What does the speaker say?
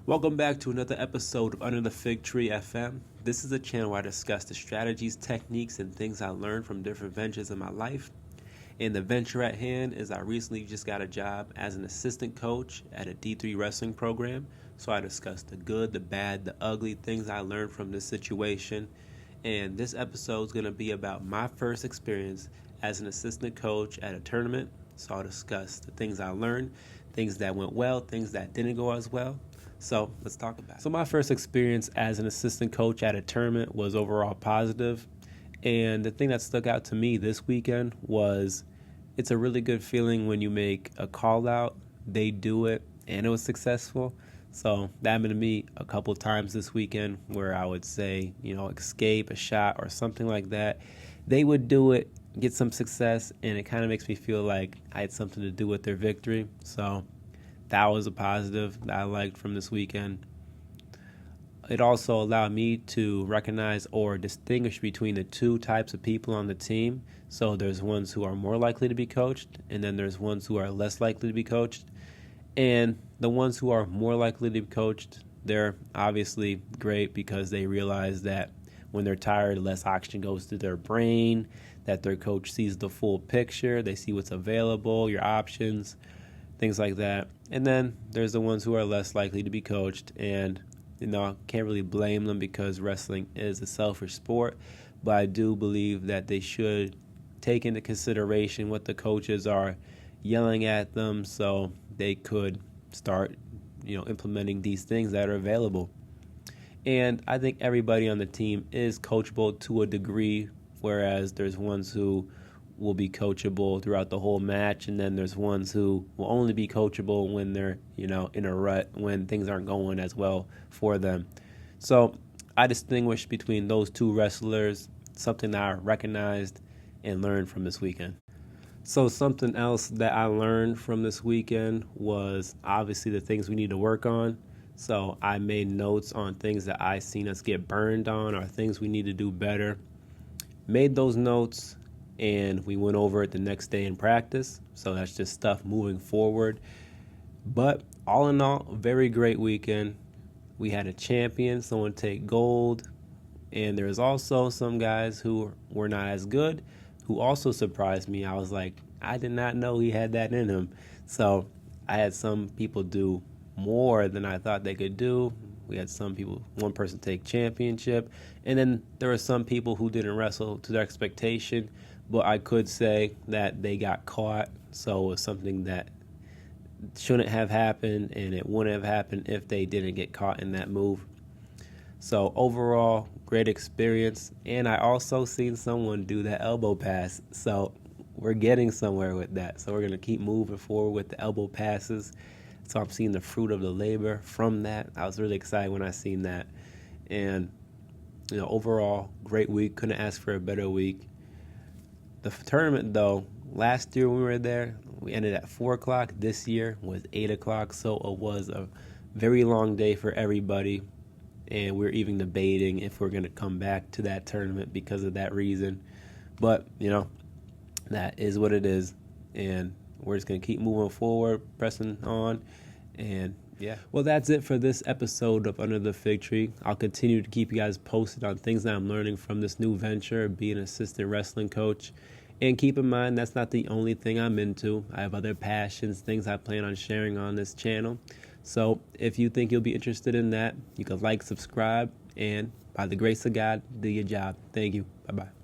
Welcome back to another episode of Under the Fig Tree FM. This is a channel where I discuss the strategies, techniques, and things I learned from different ventures in my life. And the venture at hand is I recently just got a job as an assistant coach at a D3 wrestling program. So I discuss the good, the bad, the ugly things I learned from this situation. And this episode is going to be about my first experience as an assistant coach at a tournament. So I'll discuss the things I learned, things that went well, things that didn't go as well. So let's talk about it. So my first experience as an assistant coach at a tournament was overall positive. And the thing that stuck out to me this weekend was it's a really good feeling when you make a call out, they do it, and it was successful. So that happened to me a couple of times this weekend where I would say, escape a shot or something like that. They would do it, get some success, and it kind of makes me feel like I had something to do with their victory. So that was a positive that I liked from this weekend. It also allowed me to recognize or distinguish between the two types of people on the team. So there's ones who are more likely to be coached, and then there's ones who are less likely to be coached. And the ones who are more likely to be coached, they're obviously great because they realize that when they're tired, less oxygen goes to their brain, that their coach sees the full picture, they see what's available, your options, things like that. And then there's the ones who are less likely to be coached, and I can't really blame them because wrestling is a selfish sport, but I do believe that they should take into consideration what the coaches are yelling at them so they could start, implementing these things that are available. And I think everybody on the team is coachable to a degree, whereas there's ones who will be coachable throughout the whole match, and then there's ones who will only be coachable when they're, in a rut, when things aren't going as well for them. So I distinguish between those two wrestlers, something that I recognized and learned from this weekend. So something else that I learned from this weekend was obviously the things we need to work on. So I made notes on things that I seen us get burned on or things we need to do better. Made those notes, and we went over it the next day in practice. So that's just stuff moving forward. But all in all, very great weekend. We had a champion, someone take gold. And there's also some guys who were not as good who also surprised me. I was like, I did not know he had that in him. So I had some people do more than I thought they could do. We had one person take championship. And then there were some people who didn't wrestle to their expectation. But I could say that they got caught, so it was something that shouldn't have happened, and it wouldn't have happened if they didn't get caught in that move. So overall, great experience, and I also seen someone do that elbow pass, so we're getting somewhere with that. So we're going to keep moving forward with the elbow passes. So I'm seeing the fruit of the labor from that. I was really excited when I seen that. And, overall, great week. Couldn't ask for a better week. The tournament, though, last year when we were there, we ended at 4 o'clock. This year was 8 o'clock, so it was a very long day for everybody. And we're even debating if we're going to come back to that tournament because of that reason. But, that is what it is. And we're just going to keep moving forward, pressing on. And yeah. Well, that's it for this episode of Under the Fig Tree. I'll continue to keep you guys posted on things that I'm learning from this new venture, being an assistant wrestling coach. And keep in mind, that's not the only thing I'm into. I have other passions, things I plan on sharing on this channel. So if you think you'll be interested in that, you can like, subscribe, and by the grace of God, do your job. Thank you. Bye-bye.